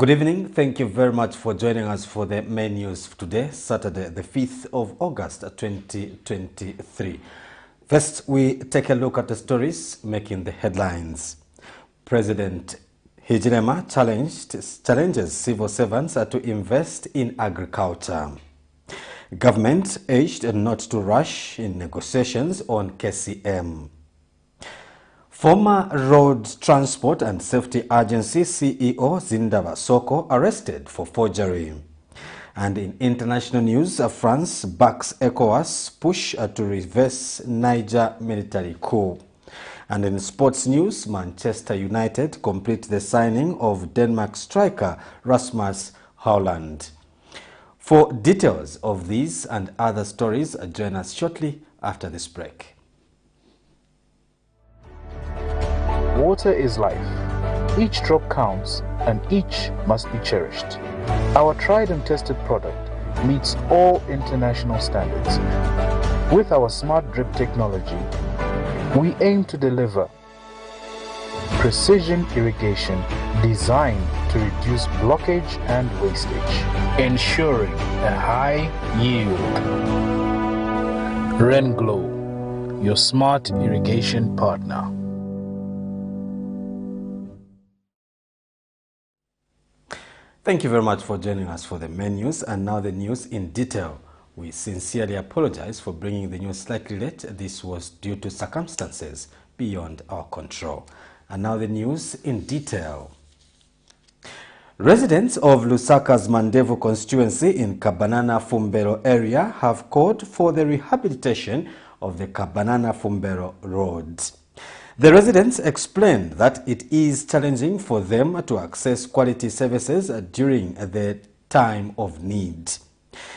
Good evening. Thank you very much for joining us for the main news today, Saturday, the 5th of August, 2023. First, we take a look at the stories making the headlines. President HICHILEMA challenges civil servants to invest in agriculture. Government urged not to rush in negotiations on KCM. Former Road Transport and Safety Agency CEO ZINDABA SOKO arrested for forgery. And in international news, France backs ECOWAS push to reverse Niger military coup. And in sports news, Manchester United complete the signing of Denmark striker RASMUS HOJLUND. For details of these and other stories, join us shortly after this break. Water is life. Each drop counts and each must be cherished. Our tried and tested product meets all international standards. With our smart drip technology, we aim to deliver precision irrigation designed to reduce blockage and wastage, ensuring a high yield. RenGlow, your smart irrigation partner. Thank you very much for joining us for the main news, and now the news in detail. We sincerely apologize for bringing the news slightly late. This was due to circumstances beyond our control. And now the news in detail. Residents of Lusaka's Mandevu constituency in Kabanana Fumbero area have called for the rehabilitation of the Kabanana Fumbero Road. The residents explained that it is challenging for them to access quality services during the time of need.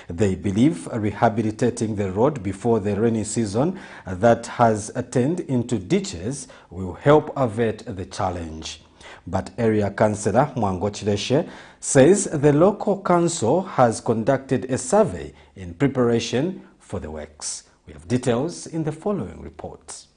They believe rehabilitating the road before the rainy season that has turned into ditches will help avert the challenge. But Area Councillor Mwango Chileshe says the local council has conducted a survey in preparation for the works. We have details in the following report.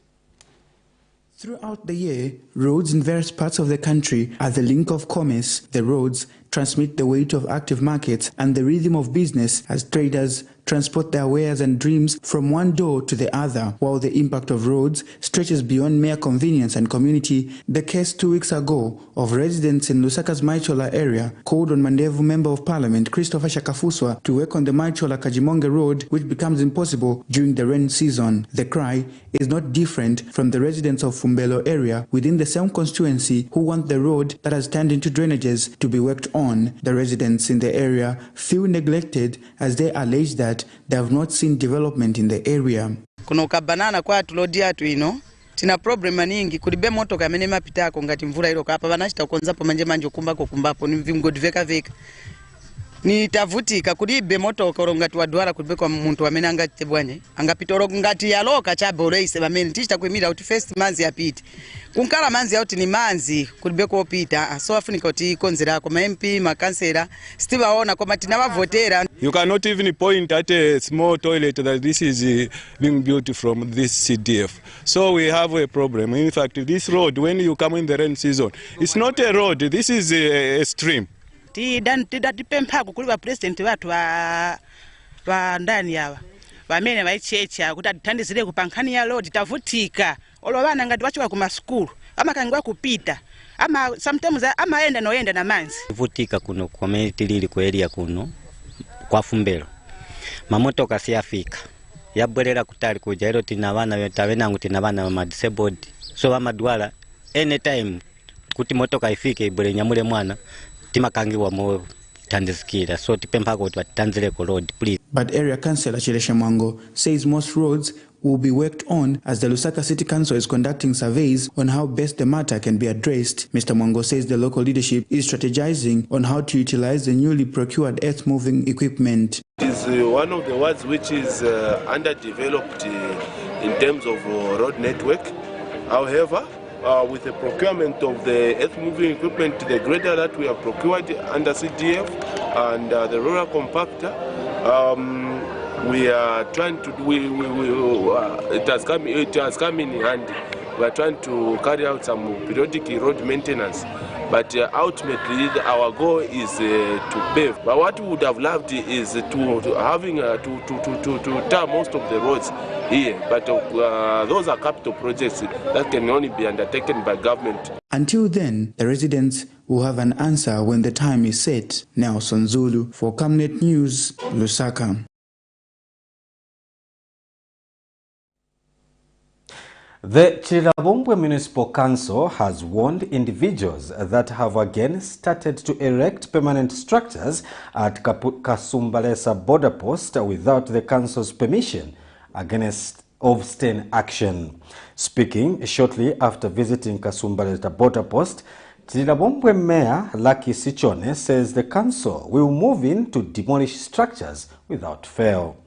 Throughout the year, roads in various parts of the country are the link of commerce. The roads transmit the weight of active markets and the rhythm of business as traders transport their wares and dreams from one door to the other, while the impact of roads stretches beyond mere convenience and community. The case 2 weeks ago of residents in Lusaka's Maichola area called on Mandevu Member of Parliament Christopher Shakafuswa to work on the Maichola-Kajimonge Road, which becomes impossible during the rain season. The cry is not different from the residents of Fumbelo area within the same constituency who want the road that has turned into drainages to be worked on. The residents in the area feel neglected as they allege that they have not seen development in the area. Kuno kabanana kwa tulodia tu ino tina problema nyingi kulibe moto kamene mapita ko ngati mvula ilo kapa banachita konzapo manje kumbako kumbapo ni vingodi veka ni tavutika kulibe moto koronga twadwala kulibe kwa muntu amene angati bwanye angapitoro ngati yaloka chabole ise bamene tichita kwimira uti first manzi yapita kunkala manzi yauti ni manzi kulibe ko pita so afunika uti konzera ko MP makansela stibaona kwa tina bavotera. You cannot even point at a small toilet that this is being built from this CDF. So we have a problem. In fact, this road, when you come in the rain season, it's not a road, this is a stream. Tidadipempa kuliba president watu wa ndani yawa bamene baichecha kuti athandizire kupankhani ya road tavutika olobana ngati wachoka ku school ama kangwa kupita ama sometimes amaenda noenda na manzi vutika kuno community lili ku area kuno kwa Fumbelo mamotoka siafika yabwerera kutali kuja ero tina bana betabenangu tina bana ma disabled so bamadwala anytime kuti motoka ifike ibwere nyamule mwana timakangiwa mo tandizikira so tipempa kuti batanzire ko road please. But Area Councillor Chileshe Mwango says most roads will be worked on as the Lusaka City Council is conducting surveys on how best the matter can be addressed. Mr. Mwango says the local leadership is strategizing on how to utilize the newly procured earth-moving equipment. It is one of the wards which is underdeveloped in terms of road network. However, with the procurement of the earth-moving equipment, the grader that we have procured under CDF and the rural compactor, we are trying to. It has come in handy We are trying to carry out some periodic road maintenance, but ultimately our goal is to pave. But what we would have loved is to tar most of the roads here, but those are capital projects that can only be undertaken by government. Until then, the residents will have an answer when the time is set. Nelson Zulu for Camnet News, Lusaka. The Chirabombwe Municipal Council has warned individuals that have again started to erect permanent structures at Kasumbalesa border post without the council's permission against stern action. Speaking shortly after visiting Kasumbalesa border post, Chirabombwe Mayor Lucky Sichone says the council will move in to demolish structures without fail.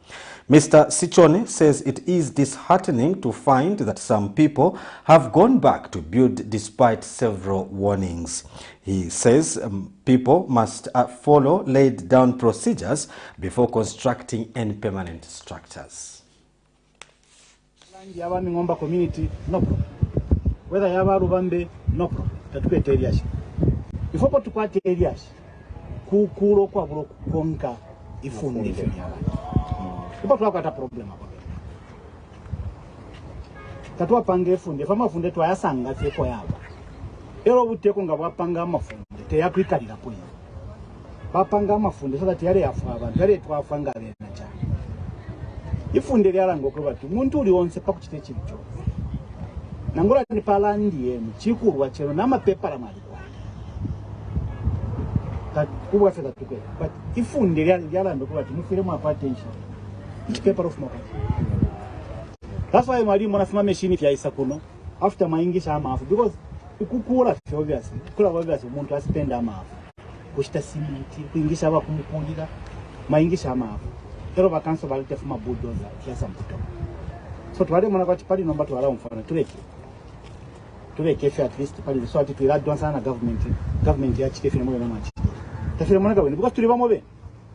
Mr. Sichone says it is disheartening to find that some people have gone back to build despite several warnings. He says people must follow laid down procedures before constructing any permanent structures. Community, no problem. Whether you have a Rubambe, no problem. Tatupe areas. Before to part areas, kuro kwa konka ifundi fanyala. Ipo twakata problem hapo. Tatwa pange funde, fama funde twayasanga tseko yaba. Ero buteko nga bapanga amafunde, te yakwikalira poyi. Bapanga amafunde so that yale yafa abantu, yale twafanga bena cha. Ifunde lyalango ko batu, muntu uli wonse pa kuchite chicho. Nangola ni palandi yenu, chikurwa chero na mapepa la mali kwa. Kubwa fedha tukwe. But ifunde lyalango ko batu, mufire mu attention. Each paper of market. That's why Mari Monafima machine if you kuno after my English amafu because ukukura obviously kula obviously umuntu aspend amafu kushita simenti kuingisha aba kumukundira my English amafu ero vacanso valite fuma bulldozer kiasa mputo so twale mona kwati pali nomba twala mfano tuleke at least pali so ati twila sana government ya chike fine mwe mamachi tafire mona kabone because tuli bamobe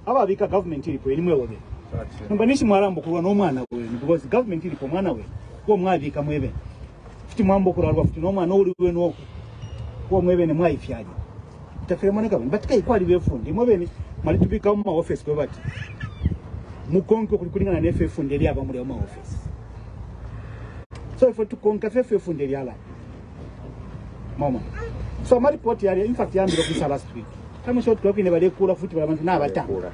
aba bika government ilipo elimwe wobe Mbanishi mwarambo kuwa no mwana we because government ilipo mwana we kwa mwadi kamwebe fiti mwambo kurarwa fiti no mwana uli we no kwa mwebe ne mwaifyaje tafire moneka batika ikwali befundi mwebe mali tubika mu office kwa bati mukonko kulikulingana na FF fundeli aba muri mu office so if to konka FF fundeli ala mama so mali report yali in fact yambiro kisa last week kama short kwa kine bale kula futi bala na batanga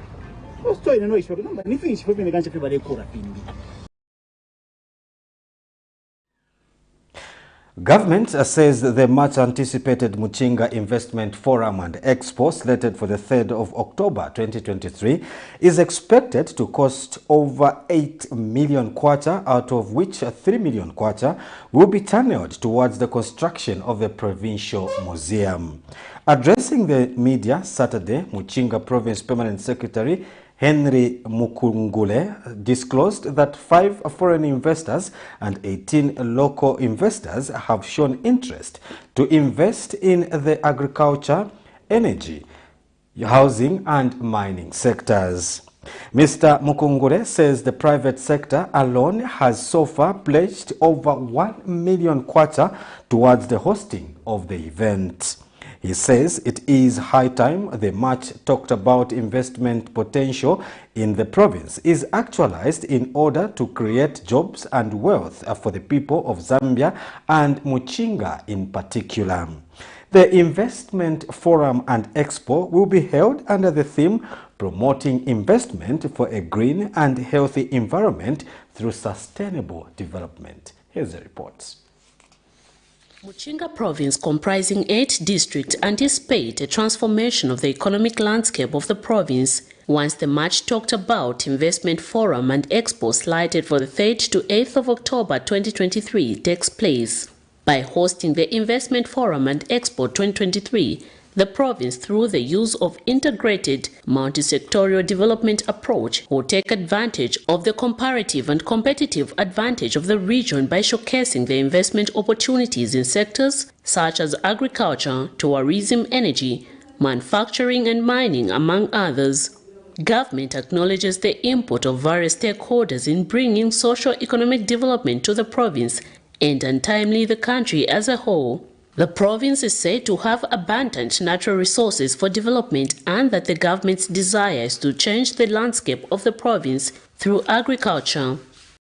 Government says the much-anticipated Muchinga Investment Forum and Expo, slated for the 3rd of October 2023, is expected to cost over 8 million kwacha, out of which 3 million kwacha will be channeled towards the construction of the provincial museum. Addressing the media Saturday, Muchinga Province Permanent Secretary Henry Mukungule disclosed that 5 foreign investors and 18 local investors have shown interest to invest in the agriculture, energy, housing and mining sectors. Mr. Mukungule says the private sector alone has so far pledged over 1 million kwacha towards the hosting of the event. He says it is high time the much talked about investment potential in the province is actualized in order to create jobs and wealth for the people of Zambia and Muchinga in particular. The Investment Forum and Expo will be held under the theme Promoting Investment for a Green and Healthy Environment through Sustainable Development. Here's the reports. Muchinga Province, comprising 8 districts, anticipate a transformation of the economic landscape of the province once the much talked about Investment Forum and Expo, slated for the 3rd to 8th of October 2023, takes place. By hosting the Investment Forum and Expo 2023, the province, through the use of integrated multi-sectorial development approach, will take advantage of the comparative and competitive advantage of the region by showcasing the investment opportunities in sectors such as agriculture, tourism, energy, manufacturing and mining, among others. Government acknowledges the input of various stakeholders in bringing socio-economic development to the province and untimely the country as a whole. The province is said to have abundant natural resources for development and that the government's desire is to change the landscape of the province through agriculture.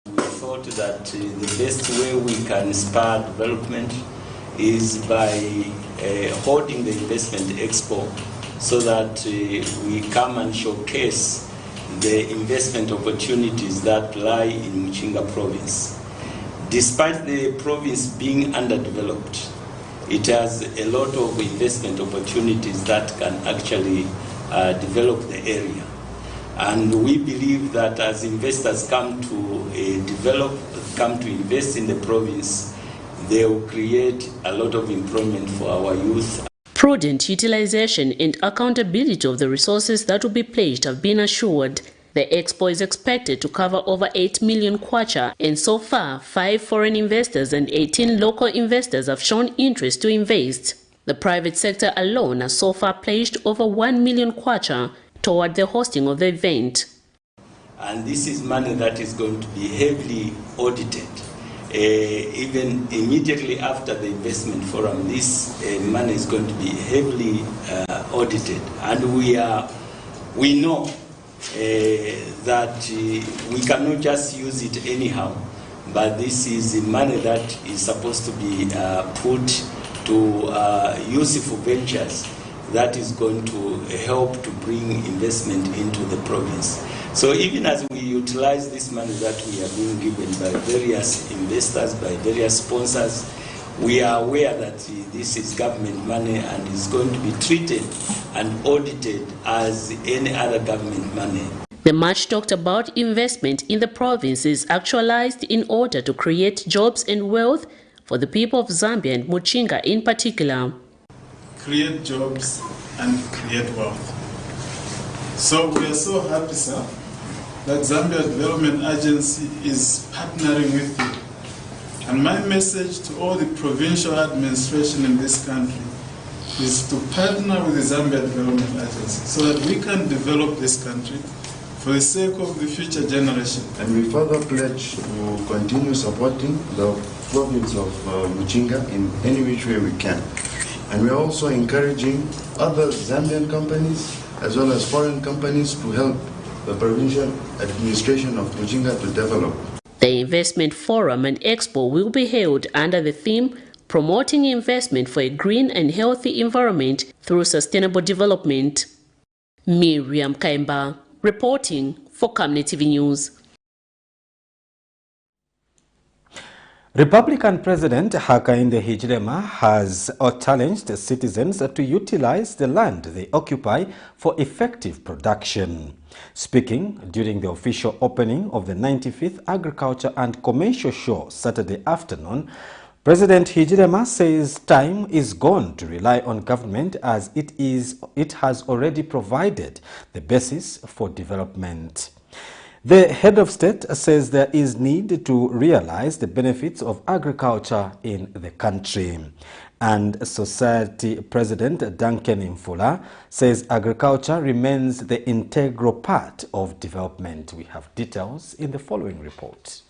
We thought that the best way we can spur development is by holding the investment expo so that we come and showcase the investment opportunities that lie in Muchinga province. Despite the province being underdeveloped, it has a lot of investment opportunities that can actually develop the area. And we believe that as investors come to come to invest in the province, they will create a lot of employment for our youth. Prudent utilization and accountability of the resources that will be pledged have been assured. The expo is expected to cover over 8 million kwacha, and so far 5 foreign investors and 18 local investors have shown interest to invest. The private sector alone has so far pledged over 1 million kwacha toward the hosting of the event. And this is money that is going to be heavily audited. Even immediately after the investment forum, this money is going to be heavily audited. And we know that we cannot just use it anyhow, but this is money that is supposed to be put to useful ventures that is going to help to bring investment into the province. So even as we utilize this money that we are being given by various investors, by various sponsors, we are aware that this is government money and is going to be treated and audited as any other government money. The much talked about investment in the province is actualized in order to create jobs and wealth for the people of Zambia and Muchinga in particular. Create jobs and create wealth. So we are so happy, sir, that Zambia Development Agency is partnering with you. And my message to all the provincial administration in this country is to partner with the Zambia Development Agency so that we can develop this country for the sake of the future generation. And we further pledge to continue supporting the province of Muchinga in any which way we can. And we are also encouraging other Zambian companies as well as foreign companies to help the provincial administration of Muchinga to develop. The investment forum and expo will be held under the theme Promoting Investment for a Green and Healthy Environment through Sustainable Development. Miriam Kaimba, reporting for Camnet TV News. Republican President Hakainde Hichilema has challenged citizens to utilize the land they occupy for effective production. Speaking during the official opening of the 95th Agriculture and Commercial Show Saturday afternoon, President Hichilema says time is gone to rely on government as it has already provided the basis for development. The head of state says there is need to realize the benefits of agriculture in the country. And Society President Duncan Imfula says agriculture remains the integral part of development. We have details in the following report.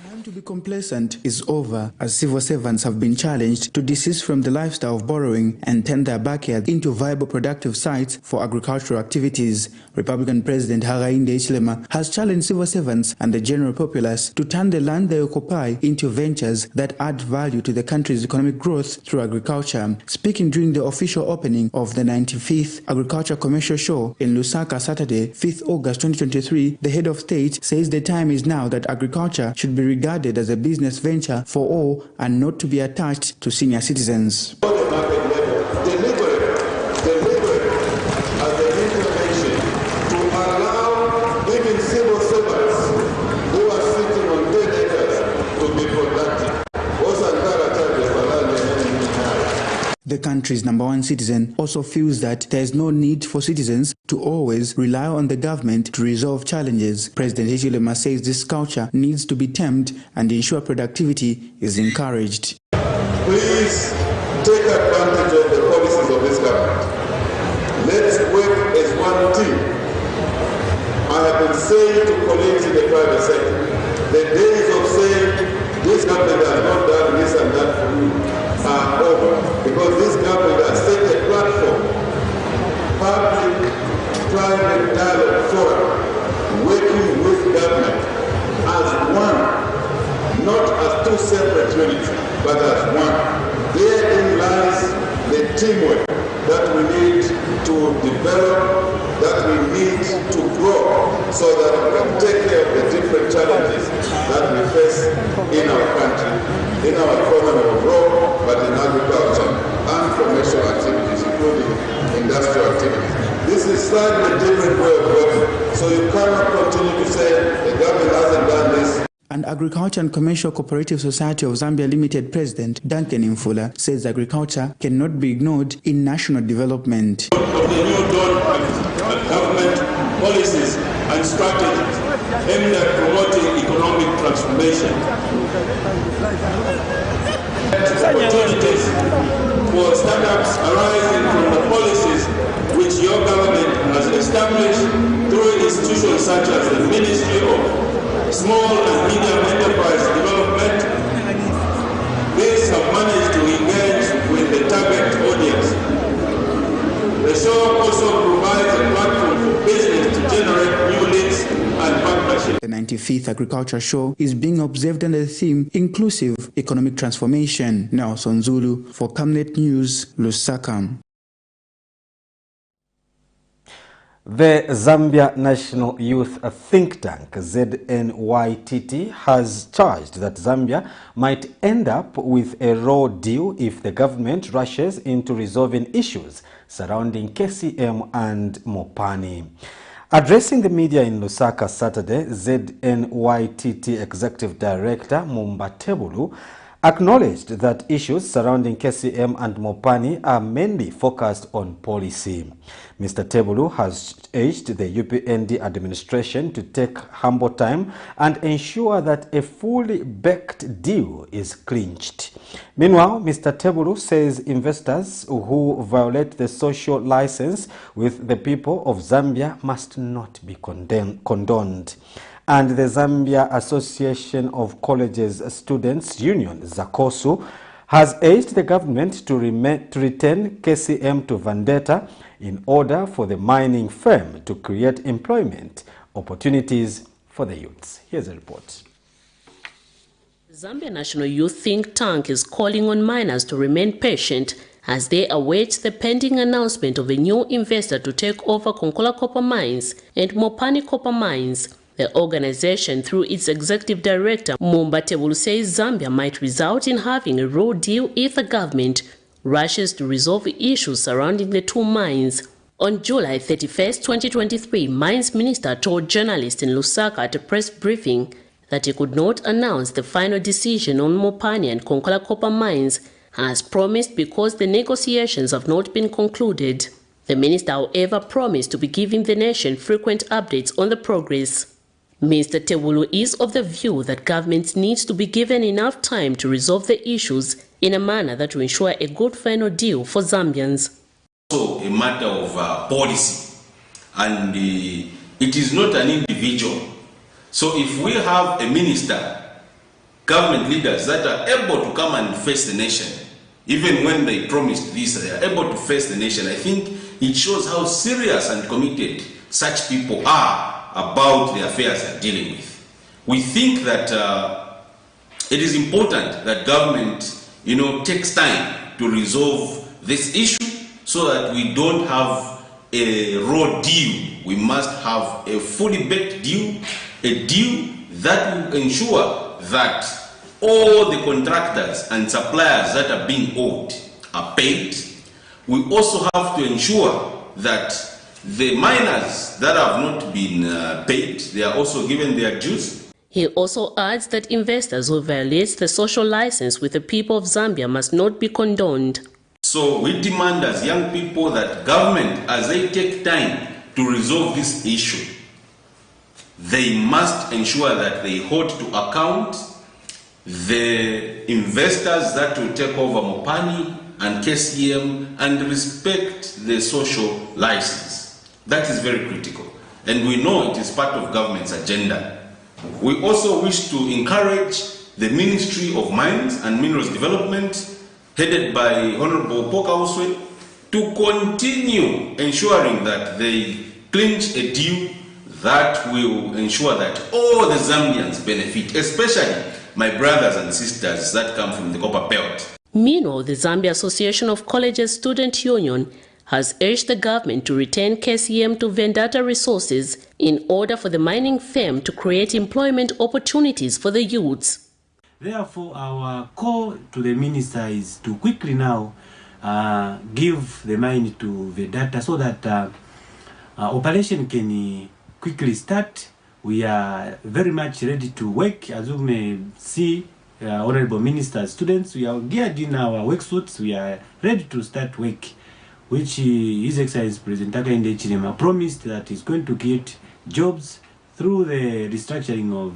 Time to be complacent is over as civil servants have been challenged to desist from the lifestyle of borrowing and turn their backyards into viable productive sites for agricultural activities. Republican President Hakainde Hichilema has challenged civil servants and the general populace to turn the land they occupy into ventures that add value to the country's economic growth through agriculture. Speaking during the official opening of the 95th Agriculture Commercial Show in Lusaka Saturday, 5th August 2023, the head of state says the time is now that agriculture should be regarded as a business venture for all and not to be attached to senior citizens. The country's #1 citizen also feels that there is no need for citizens to always rely on the government to resolve challenges. President Hichilema says this culture needs to be tamed and ensure productivity is encouraged. Please take advantage of the policies of this government. Let's work as one team. I have been saying to colleagues in the private sector, the days of saying this government has not done this and that for you are over. Because this government has set a platform, public-private dialogue forum, working with government as one, not as two separate units, but as one. Therein lies the teamwork that we need to develop, that we need to grow, so that we can take care of the different challenges that we face in our country, in our economy overall, but in agriculture and commercial activities, including industrial activities. This is slightly different way of working, so you cannot continue to say the government hasn't done this. And Agriculture and Commercial Cooperative Society of Zambia Limited President Duncan Infula says agriculture cannot be ignored in national development. Of the new dawn of government policies and strategies aimed at promoting economic transformation. Opportunities for startups arising from the policies which your government has established through institutions such as the Ministry of Small and Medium Enterprise Development. These have managed to engage with the target audience. The show also provides a platform for business to generate new leads and partnerships. The 95th Agriculture Show is being observed under the theme Inclusive Economic Transformation. Nelson Zulu for Camnet News, Lusaka. The Zambia National Youth Think Tank, ZNYTT, has charged that Zambia might end up with a raw deal if the government rushes into resolving issues surrounding KCM and Mopani. Addressing the media in Lusaka Saturday, ZNYTT Executive Director Mumba Tebulu acknowledged that issues surrounding KCM and Mopani are mainly focused on policy. Mr. Tebulu has urged the UPND administration to take humble time and ensure that a fully baked deal is clinched. Meanwhile, Mr. Tebulu says investors who violate the social license with the people of Zambia must not be condoned. And the Zambia Association of Colleges Students Union, ZACOSU, has urged the government to return KCM to Vendetta in order for the mining firm to create employment opportunities for the youths. Here's a report. The Zambia National Youth Think Tank is calling on miners to remain patient as they await the pending announcement of a new investor to take over Konkola Copper Mines and Mopani Copper Mines. The organization, through its executive director, Mumba Tebulu, says Zambia might result in having a raw deal if the government rushes to resolve issues surrounding the two mines. On July 31, 2023, Mines Minister told journalists in Lusaka at a press briefing that he could not announce the final decision on Mopani and Konkola Copper Mines as promised because the negotiations have not been concluded. The minister, however, promised to be giving the nation frequent updates on the progress. Mr. Tebulu is of the view that government needs to be given enough time to resolve the issues in a manner that will ensure a good final deal for Zambians. Also a matter of policy, and it is not an individual. So if we have a minister, government leaders that are able to come and face the nation, even when they promised this, they are able to face the nation, I think it shows how serious and committed such people are about the affairs they're dealing with. We think that it is important that government, takes time to resolve this issue so that we don't have a raw deal. We must have a fully baked deal, a deal that will ensure that all the contractors and suppliers that are being owed are paid. We also have to ensure that the miners that have not been paid, they are also given their dues. He also adds that investors who violate the social license with the people of Zambia must not be condoned. So we demand as young people that government, as they take time to resolve this issue, they must ensure that they hold to account the investors that will take over Mopani and KCM and respect the social license. That is very critical, and we know it is part of government's agenda. We also wish to encourage the Ministry of Mines and Minerals Development, headed by Honorable Pokauswe, to continue ensuring that they clinch a deal that will ensure that all the Zambians benefit, especially my brothers and sisters that come from the Copper Belt. Meanwhile, the Zambia Association of Colleges Student Union has urged the government to return KCM to Vendata Resources in order for the mining firm to create employment opportunities for the youths. Therefore, our call to the minister is to quickly now give the mine to Vendata so that operation can quickly start. We are very much ready to work. As you may see, Honorable Minister, students, we are geared in our work suits. We are ready to start work, which His Excellency President HICHILEMA promised that is going to create jobs through the restructuring of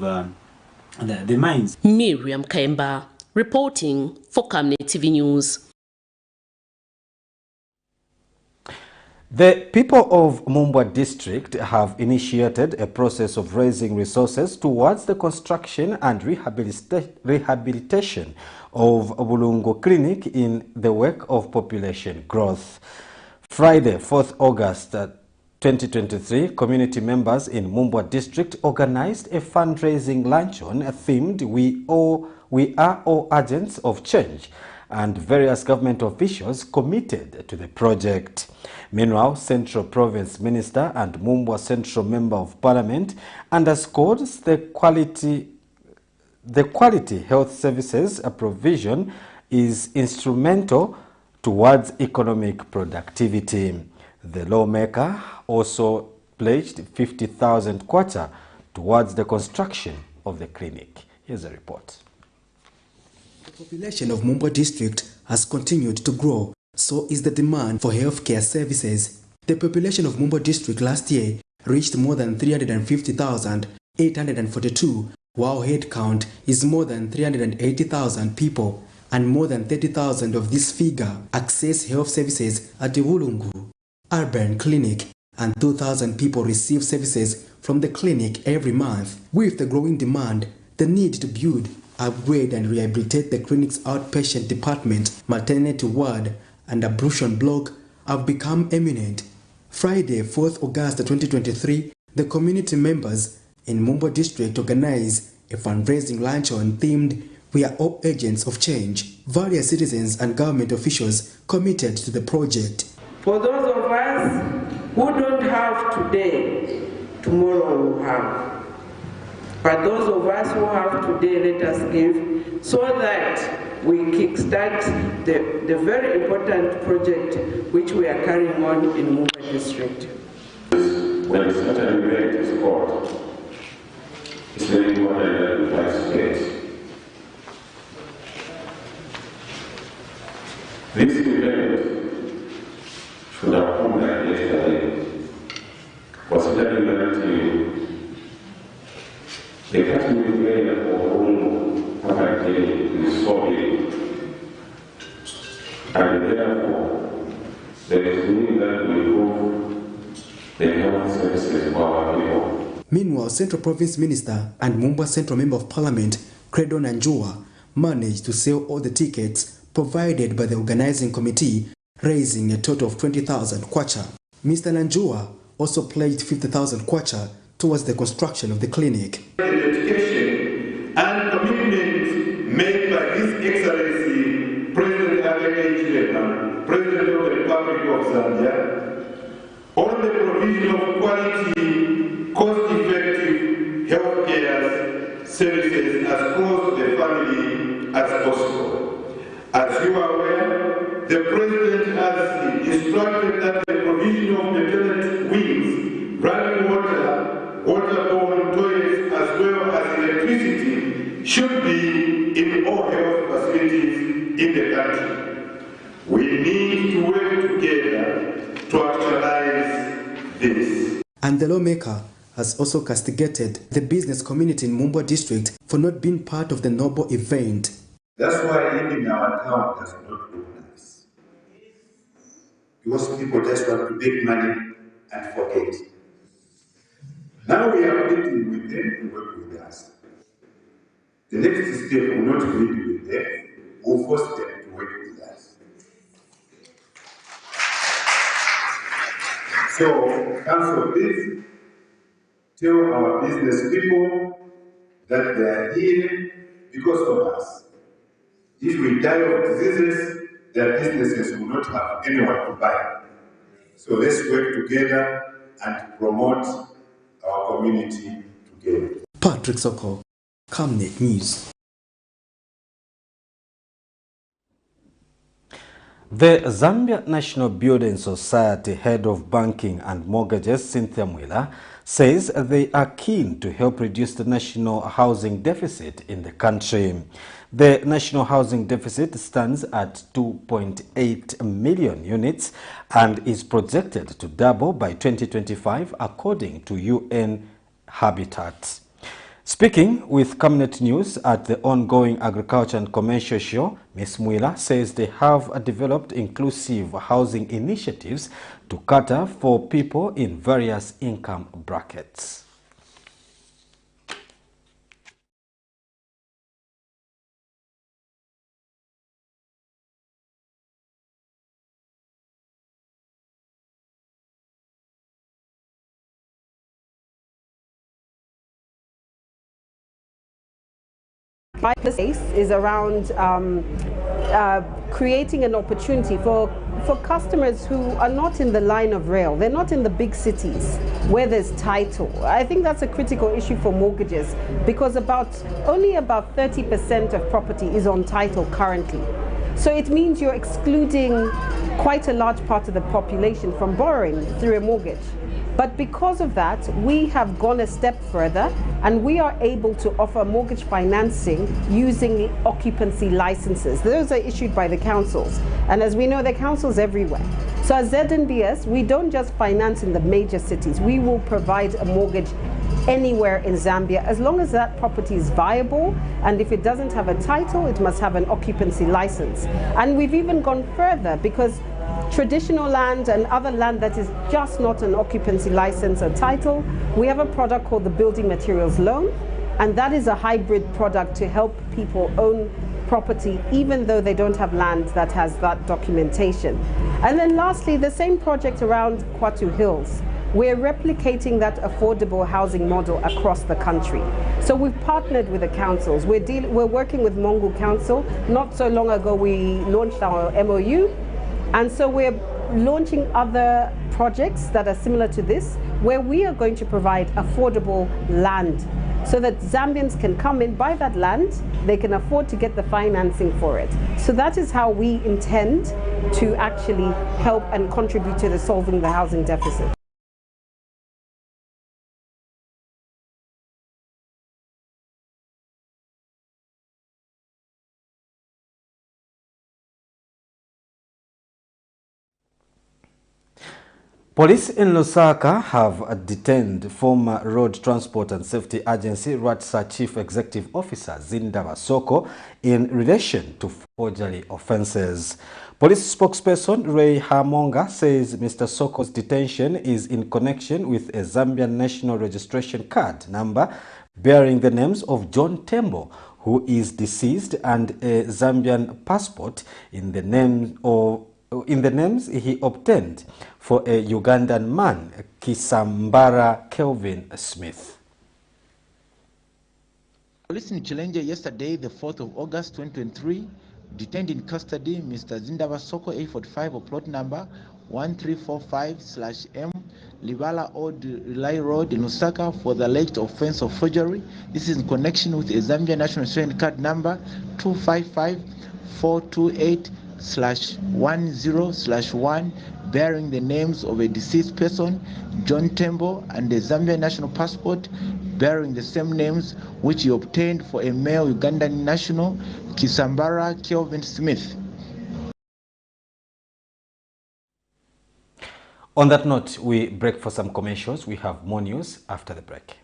the mines. Miriam Kaimba, reporting for Camnet TV News. The people of Mumbwa district have initiated a process of raising resources towards the construction and rehabilitation of Bulungu Clinic in the wake of population growth. Friday, 4th August 2023, community members in Mumbwa district organized a fundraising luncheon themed We Are All Agents of Change, and various government officials committed to the project. Meanwhile, Central Province Minister and Mumbwa Central Member of Parliament underscores the quality health services provision is instrumental towards economic productivity. The lawmaker also pledged 50,000 kwacha towards the construction of the clinic. Here's a report. The population of Mumbwa district has continued to grow, so is the demand for healthcare services. The population of Mumbwa district last year reached more than 350,842, while head count is more than 380,000 people, and more than 30,000 of this figure access health services at the Wulungu Urban Clinic, and 2,000 people receive services from the clinic every month. With the growing demand, the need to build, upgrade and rehabilitate the clinic's outpatient department, maternity ward and ablution block have become eminent. Friday, 4th August 2023, the community members in Mumbwa district organized a fundraising luncheon themed We Are All Agents of Change. Various citizens and government officials committed to the project. For those of us who don't have today, tomorrow we'll have. But those of us who have today, let us give, so that we kickstart the very important project which we are carrying on in Mumbwa district. When it's not a way to support, it's very important that we participate. This event should have come like yesterday, considering that the category area for home is so big, and therefore there is need that we improve the health services for our people. Meanwhile, Central Province Minister and Mumbwa Central Member of Parliament, Credo Nanjua, managed to sell all the tickets provided by the organizing committee, raising a total of 20,000 kwacha. Mr. Nanjua also pledged 50,000 kwacha towards the construction of the clinic. The dedication and commitment made by His Excellency President HICHILEMA, President of the Republic of Zambia, on the provision of quality, cost-effective healthcare services as close to the family as possible. As you are aware, the President has instructed that the provision of maternity wings, running water, waterborne toilets, as well as electricity, should be in all health facilities in the country. We need to work together to actualize this. And the lawmaker has also castigated the business community in Mumbwa district for not being part of the noble event. That's why even our account does not look nice. Because people just want to make money and forget. Now we are meeting with them to work with us. the next step will not plead with them, we'll force them to work with us. So, Council, please tell our business people that they are here because of us. If we die of diseases, their businesses will not have anyone to buy. So let's work together and promote our community together. Patrick Soko, Camnet News. The Zambia National Building Society head of banking and mortgages, Cynthia Mwila, says they are keen to help reduce the national housing deficit in the country. The national housing deficit stands at 2.8 million units and is projected to double by 2025 according to UN Habitat. Speaking with Camnet News at the ongoing Agriculture and Commercial Show, Ms. Mwila says they have developed inclusive housing initiatives to cater for people in various income brackets. My place is around creating an opportunity for customers who are not in the line of rail. They're not in the big cities where there's title. I think that's a critical issue for mortgages because only about 30% of property is on title currently. So it means you're excluding quite a large part of the population from borrowing through a mortgage. But because of that, we have gone a step further and we are able to offer mortgage financing using occupancy licenses. Those are issued by the councils. And as we know, there are councils everywhere. So as ZNBS, we don't just finance in the major cities. We will provide a mortgage anywhere in Zambia as long as that property is viable, and if it doesn't have a title, it must have an occupancy license. And we've even gone further because traditional land and other land that is just not an occupancy license or title, we have a product called the building materials loan, and that is a hybrid product to help people own property even though they don't have land that has that documentation. And then lastly, the same project around Kwatu Hills. We're replicating that affordable housing model across the country. So we've partnered with the councils. We're working with Mongu Council. Not so long ago we launched our MOU, and so we're launching other projects that are similar to this, where we are going to provide affordable land so that Zambians can come in, buy that land, they can afford to get the financing for it. So that is how we intend to actually help and contribute to solving the housing deficit. Police in Lusaka have detained former Road Transport and Safety Agency RATSA Chief Executive Officer ZINDABA SOKO in relation to forgery offences. Police spokesperson Ray Hamonga says Mr. Soko's detention is in connection with a Zambian national registration card number bearing the names of John Tembo, who is deceased, and a Zambian passport in the names he obtained for a Ugandan man, Kisambara Kelvin Smith. Police in Challenge yesterday, the 4th of August 2023, detained in custody Mr. ZINDABA SOKO A45 of plot number 1345/M Libala Old Relay Road in Lusaka for the alleged offense of forgery. This is in connection with a Zambia National Registration Card number 255428/10/1 bearing the names of a deceased person, John Tembo, and the Zambia National Passport bearing the same names, which he obtained for a male Ugandan national, Kisambara Kelvin Smith. On that note, we break for some commercials. We have more news after the break.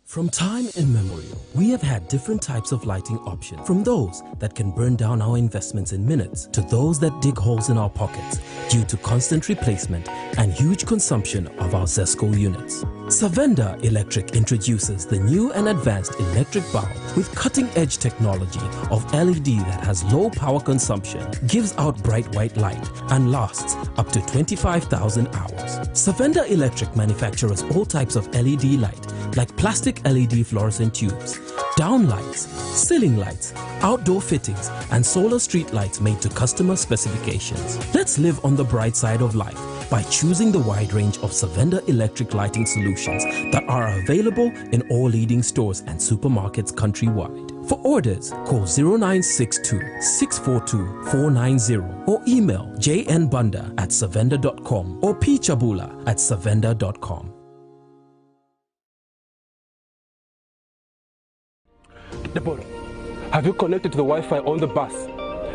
From time immemorial, we have had different types of lighting options, from those that can burn down our investments in minutes to those that dig holes in our pockets due to constant replacement and huge consumption of our ZESCO units. Savenda Electric introduces the new and advanced electric bulb with cutting-edge technology of LED that has low power consumption, gives out bright white light, and lasts up to 25,000 hours. Savenda Electric manufactures all types of LED light, like plastic LED fluorescent tubes, down lights, ceiling lights, outdoor fittings, and solar street lights made to customer specifications. Let's live on the bright side of life by choosing the wide range of Savenda electric lighting solutions that are available in all leading stores and supermarkets countrywide. For orders, call 0962-642-490 or email jnbunda@savenda.com or pchabula@savenda.com. Deborah, have you connected to the Wi-Fi on the bus?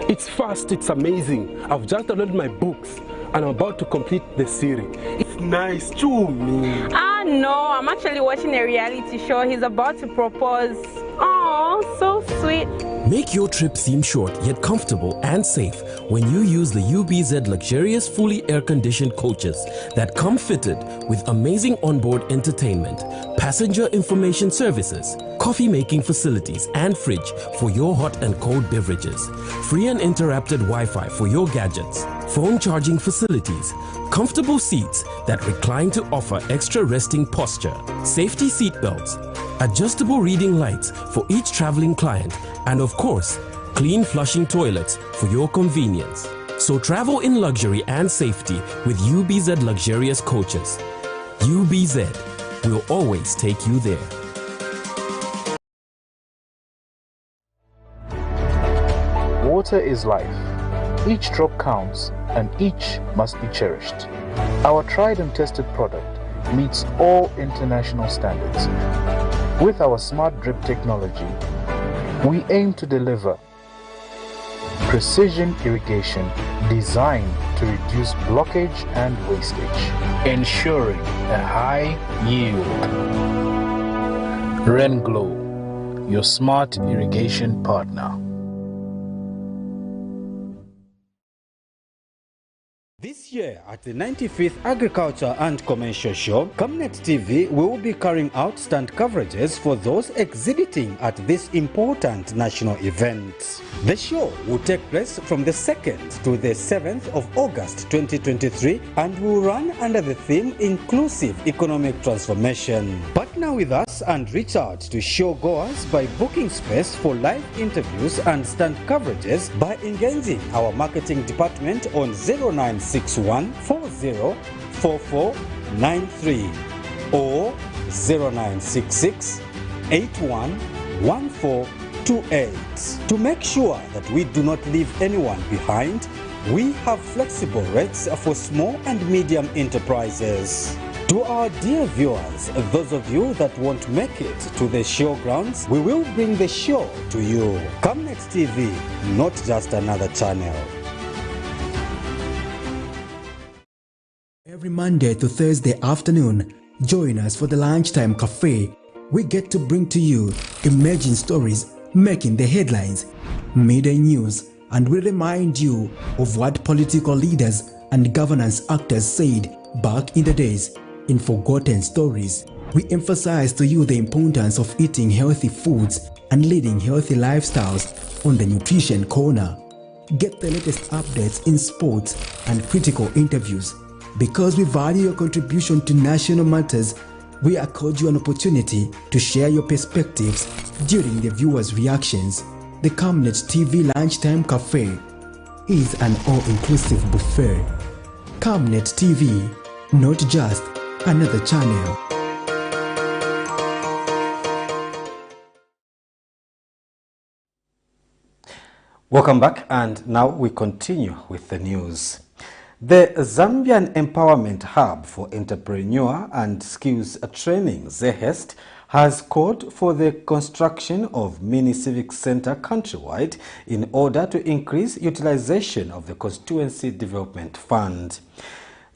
It's fast, it's amazing. I've just downloaded my books and I'm about to complete the series. It's nice, Chumi. Ah, no, I'm actually watching a reality show. He's about to propose. Oh, so sweet. Make your trip seem short yet comfortable and safe when you use the UBZ luxurious fully air-conditioned coaches that come fitted with amazing onboard entertainment, passenger information services, coffee-making facilities and fridge for your hot and cold beverages, free and interrupted Wi-Fi for your gadgets, phone charging facilities, comfortable seats that recline to offer extra resting posture, safety seat belts, adjustable reading lights for each traveling client, and of course, clean flushing toilets for your convenience. So travel in luxury and safety with UBZ luxurious coaches. UBZ will always take you there. Water is life. Each drop counts and each must be cherished. Our tried and tested product meets all international standards. With our smart drip technology, we aim to deliver precision irrigation designed to reduce blockage and wastage, ensuring a high yield. RenGlow, your smart irrigation partner. This year at the 95th Agriculture and Commercial Show, Camnet TV will be carrying out stand coverages for those exhibiting at this important national event. The show will take place from the 2nd to the 7th of August 2023 and will run under the theme Inclusive Economic Transformation. Partner with us and reach out to show goers by booking space for live interviews and stand coverages by engaging our marketing department on 0961 404493 or 0966 811428. To make sure that we do not leave anyone behind, we have flexible rates for small and medium enterprises. To our dear viewers, those of you that won't make it to the showgrounds, we will bring the show to you. Camnet TV, not just another channel. Every Monday to Thursday afternoon, join us for the Lunchtime Cafe. We get to bring to you emerging stories making the headlines, media news, and we remind you of what political leaders and governance actors said back in the days. In Forgotten Stories, we emphasize to you the importance of eating healthy foods and leading healthy lifestyles on the Nutrition Corner. Get the latest updates in sports and critical interviews. Because we value your contribution to national matters, we accord you an opportunity to share your perspectives during the viewers' reactions. The Camnet TV Lunchtime Cafe is an all-inclusive buffet. Camnet TV, not just another channel. Welcome back, and now we continue with the news. The Zambian Empowerment Hub for Entrepreneur and Skills Training, ZEHEST, has called for the construction of mini civic center countrywide in order to increase utilization of the Constituency Development Fund.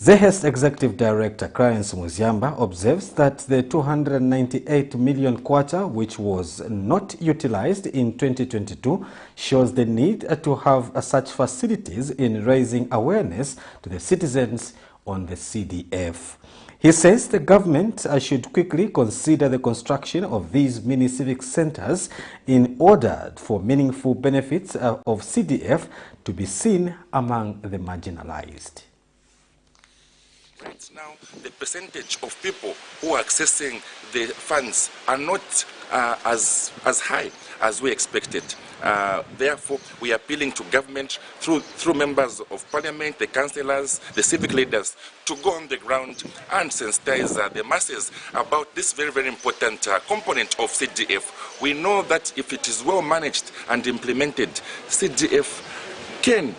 ZEHES Executive Director Clarence Muziamba observes that the 298 million kwacha, which was not utilized in 2022, shows the need to have such facilities in raising awareness to the citizens on the CDF. He says the government should quickly consider the construction of these mini civic centers in order for meaningful benefits of CDF to be seen among the marginalized. Right now, the percentage of people who are accessing the funds are not as high as we expected. Therefore, we are appealing to government through members of parliament, the councillors, the civic leaders, to go on the ground and sensitize the masses about this very, very important component of CDF. We know that if it is well managed and implemented, CDF can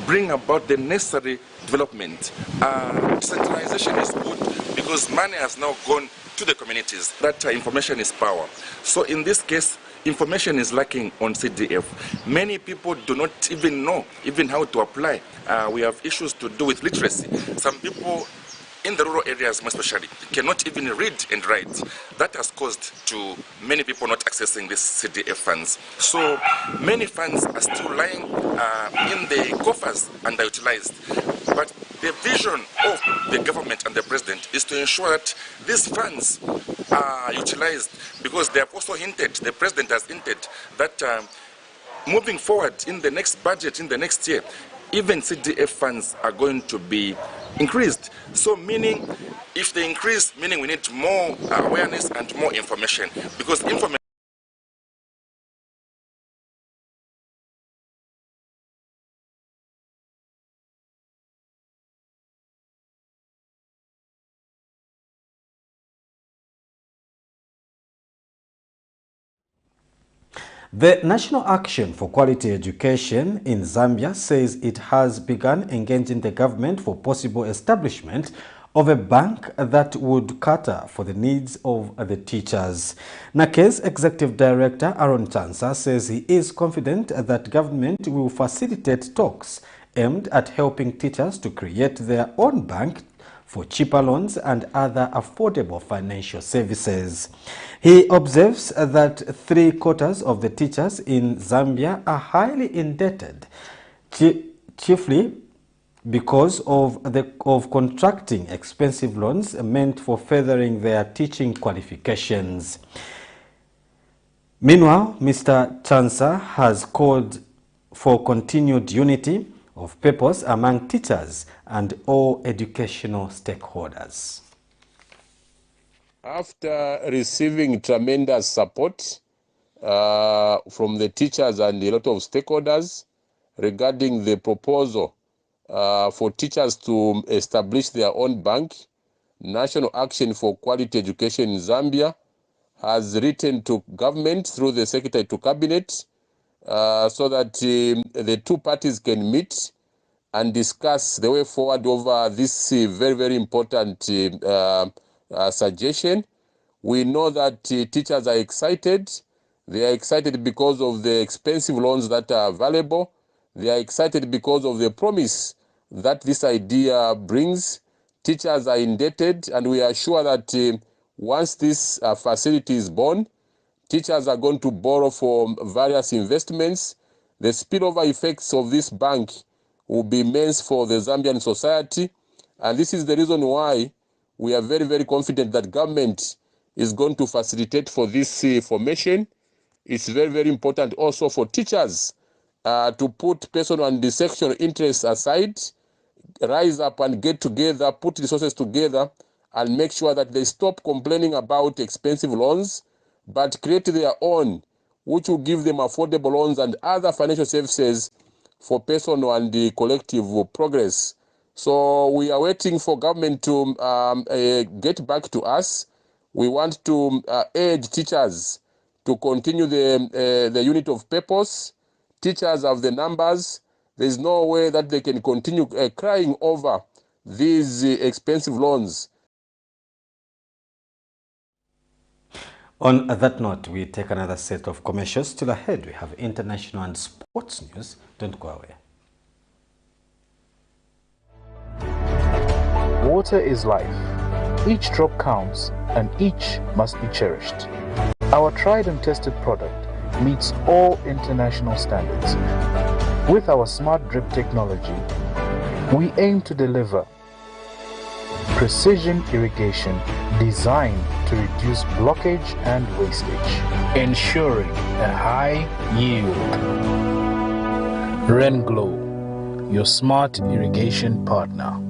bring about the necessary development. Decentralization is good because money has now gone to the communities. That information is power. So in this case, information is lacking on CDF. Many people do not even know how to apply. We have issues to do with literacy. Some people in the rural areas, most especially, cannot even read and write. That has caused to many people not accessing these CDF funds. So many funds are still lying in the coffers underutilized. But the vision of the government and the president is to ensure that these funds are utilized, because they have also hinted, the president has hinted, that moving forward in the next budget, in the next year, even CDF funds are going to be increased. So meaning, if they increase, meaning we need more awareness and more information, because information The National Action for Quality Education in Zambia says it has begun engaging the government for possible establishment of a bank that would cater for the needs of the teachers. NACE's Executive Director Aaron Chansa says he is confident that government will facilitate talks aimed at helping teachers to create their own bank for cheaper loans and other affordable financial services. He observes that 3/4 of the teachers in Zambia are highly indebted, chiefly because of contracting expensive loans meant for furthering their teaching qualifications. Meanwhile, Mr. Chansa has called for continued unity of purpose among teachers and all educational stakeholders. After receiving tremendous support from the teachers and a lot of stakeholders regarding the proposal for teachers to establish their own bank, National Action for Quality Education in Zambia has written to government through the Secretary to Cabinet so that the two parties can meet and discuss the way forward over this very, very important suggestion. We know that teachers are excited. They are excited because of the expensive loans that are available. They are excited because of the promise that this idea brings. Teachers are indebted, and we are sure that once this facility is born, teachers are going to borrow for various investments. The spillover effects of this bank will be immense for the Zambian society, and this is the reason why we are very, very confident that government is going to facilitate for this formation. It's very, very important also for teachers to put personal and sectional interests aside, rise up and get together, put resources together, and make sure that they stop complaining about expensive loans, but create their own, which will give them affordable loans and other financial services for personal and the collective progress. So we are waiting for government to get back to us. We want to urge teachers to continue the unit of purpose. Teachers have the numbers. There is no way that they can continue crying over these expensive loans. On that note, we take another set of commercials. Still ahead, we have international and sports news. Don't go away. Water is life. Each drop counts and each must be cherished. Our tried and tested product meets all international standards. With our smart drip technology, we aim to deliver precision irrigation designed to reduce blockage and wastage, ensuring a high yield. Renglow, your smart irrigation partner.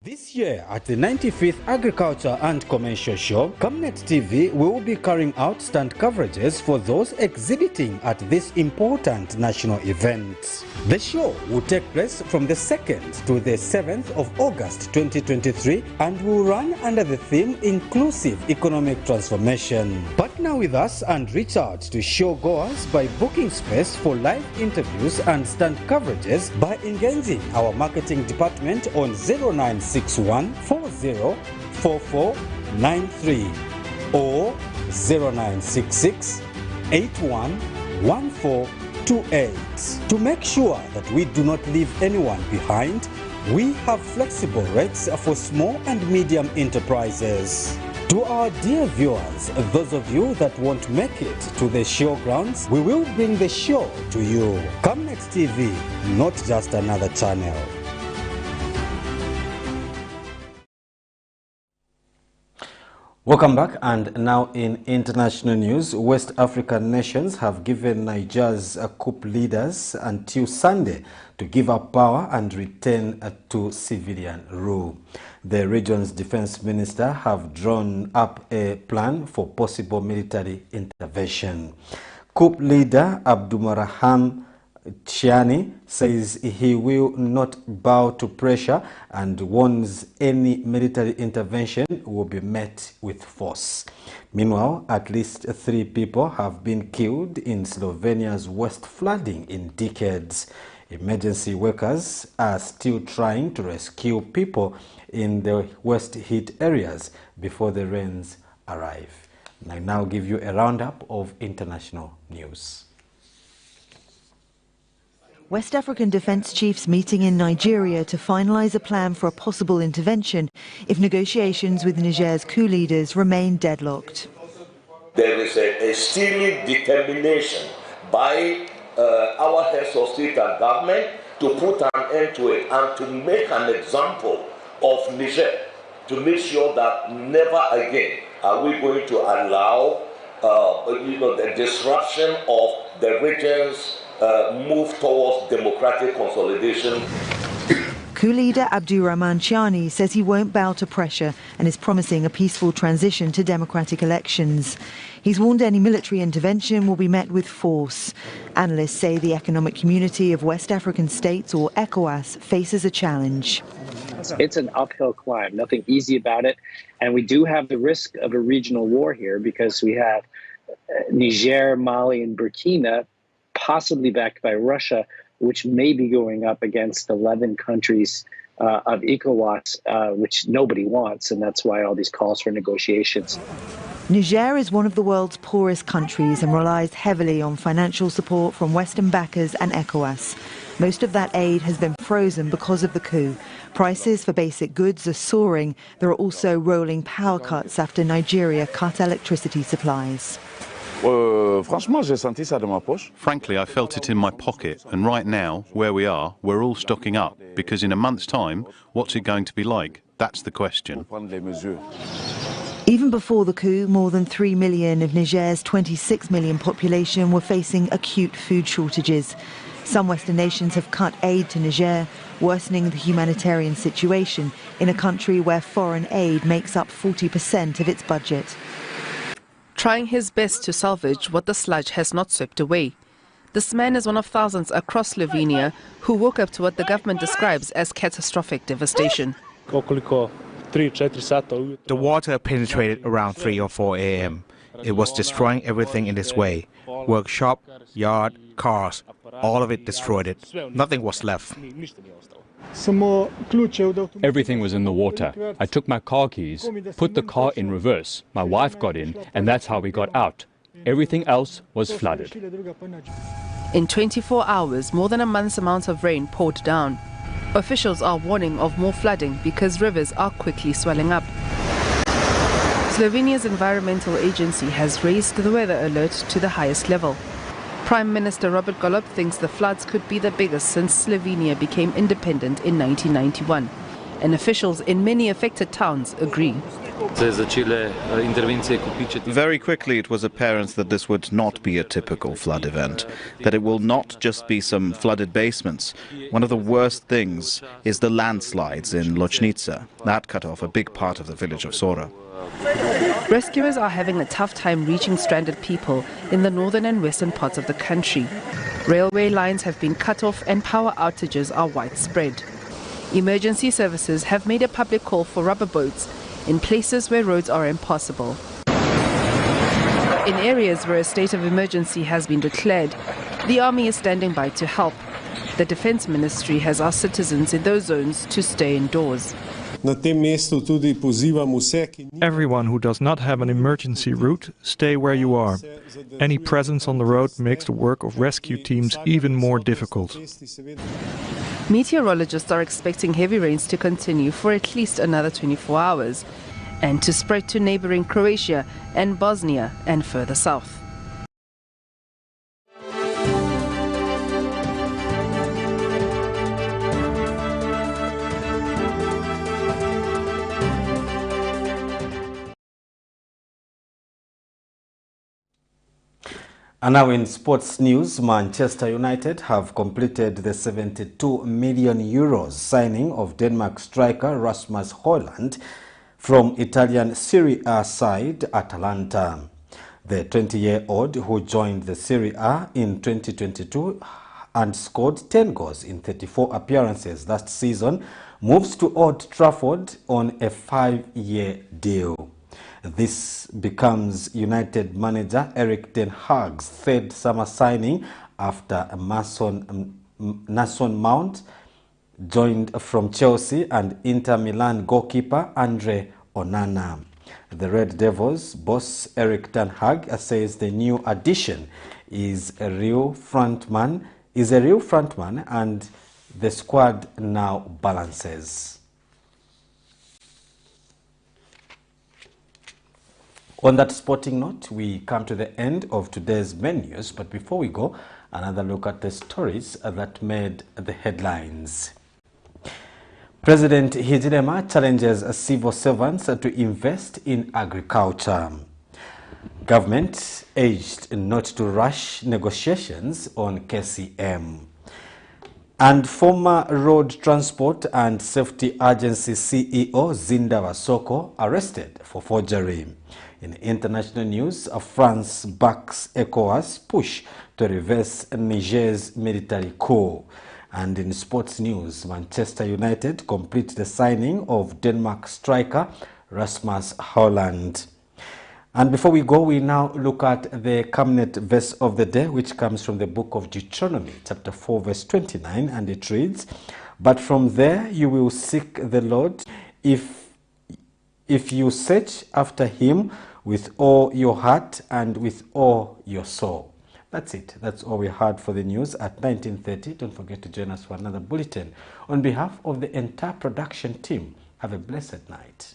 This year at the 95th Agriculture and Commercial Show, Camnet TV will be carrying out stand coverages for those exhibiting at this important national event. The show will take place from the 2nd to the 7th of August 2023 and will run under the theme Inclusive Economic Transformation. Partner with us and reach out to show goers by booking space for live interviews and stand coverages by engaging our marketing department on 0961 404493 or 0966 811428. To make sure that we do not leave anyone behind, we have flexible rates for small and medium enterprises. To our dear viewers, those of you that won't make it to the showgrounds, we will bring the show to you. Camnet TV, not just another channel. Welcome back, and now in international news, West African nations have given Niger's COUP leaders until Sunday to give up power and return to civilian rule. The region's defense minister have drawn up a plan for possible military intervention. COUP leader Abdulrahman Chiani says he will not bow to pressure and warns any military intervention will be met with force. Meanwhile, at least 3 people have been killed in Slovenia's worst flooding in decades. Emergency workers are still trying to rescue people in the worst hit areas before the rains arrive. I now give you a roundup of international news. West African defense chiefs meeting in Nigeria to finalize a plan for a possible intervention if negotiations with Niger's coup leaders remain deadlocked. There is a steely determination by our heads of state and government to put an end to it and to make an example of Niger, to make sure that never again are we going to allow the disruption of the region's move towards democratic consolidation. Coup leader Abdulrahman Chiani says he won't bow to pressure and is promising a peaceful transition to democratic elections. He's warned any military intervention will be met with force. Analysts say the Economic Community of West African States, or ECOWAS, faces a challenge. It's an uphill climb, nothing easy about it. And we do have the risk of a regional war here because we have Niger, Mali, and Burkina possibly backed by Russia, which may be going up against 11 countries of ECOWAS, which nobody wants, and that's why all these calls for negotiations. Niger is one of the world's poorest countries and relies heavily on financial support from Western backers and ECOWAS. Most of that aid has been frozen because of the coup. Prices for basic goods are soaring. There are also rolling power cuts after Nigeria cut electricity supplies. Frankly, I felt it in my pocket, and right now, where we are, we're all stocking up, because in a month's time, what's it going to be like? That's the question. Even before the coup, more than 3 million of Niger's 26 million population were facing acute food shortages. Some Western nations have cut aid to Niger, worsening the humanitarian situation in a country where foreign aid makes up 40% of its budget. Trying his best to salvage what the sludge has not swept away. This man is one of thousands across Slovenia who woke up to what the government describes as catastrophic devastation. The water penetrated around 3 or 4 a.m. It was destroying everything in its way. Workshop, yard, cars, all of it destroyed it. Nothing was left. Everything was in the water. I took my car keys, put the car in reverse. My wife got in, and that's how we got out. Everything else was flooded. In 24 hours, more than a month's amount of rain poured down. Officials are warning of more flooding because rivers are quickly swelling up. Slovenia's environmental agency has raised the weather alert to the highest level. Prime Minister Robert Golob thinks the floods could be the biggest since Slovenia became independent in 1991. And officials in many affected towns agree. Very quickly it was apparent that this would not be a typical flood event, that it will not just be some flooded basements. One of the worst things is the landslides in Lochnica. That cut off a big part of the village of Sora. Rescuers are having a tough time reaching stranded people in the northern and western parts of the country. Railway lines have been cut off and power outages are widespread. Emergency services have made a public call for rubber boats in places where roads are impassable. In areas where a state of emergency has been declared, the army is standing by to help. The Defense Ministry has asked citizens in those zones to stay indoors. Everyone who does not have an emergency route, stay where you are. Any presence on the road makes the work of rescue teams even more difficult. Meteorologists are expecting heavy rains to continue for at least another 24 hours and to spread to neighboring Croatia and Bosnia and further south. And now in sports news, Manchester United have completed the 72 million euros signing of Denmark striker RASMUS HOJLUND from Italian Serie A side Atalanta. The 20-year-old who joined the Serie A in 2022 and scored 10 goals in 34 appearances last season moves to Old Trafford on a 5-year deal. This becomes United manager Erik ten Hag's third summer signing after Mason Mount joined from Chelsea and Inter Milan goalkeeper Andre Onana. The Red Devils boss Erik ten Hag says the new addition is a real frontman and the squad now balances. On that sporting note, we come to the end of today's main news, but before we go, another look at the stories that made the headlines. President HICHILEMA challenges civil servants to invest in agriculture. Government urged not to rush negotiations on KCM. And former Road Transport and Safety Agency CEO ZINDABA SOKO arrested for forgery. In international news, France backs ECOWAS push to reverse Niger's military coup. And in sports news, Manchester United complete the signing of Denmark striker RASMUS HOJLUND. And before we go, we now look at the Camnet verse of the day, which comes from the book of Deuteronomy, chapter 4, verse 29, and it reads, "But from there you will seek the Lord if you search after him with all your heart and with all your soul." That's it. That's all we had for the news at 19:30. Don't forget to join us for another bulletin. On behalf of the entire production team, have a blessed night.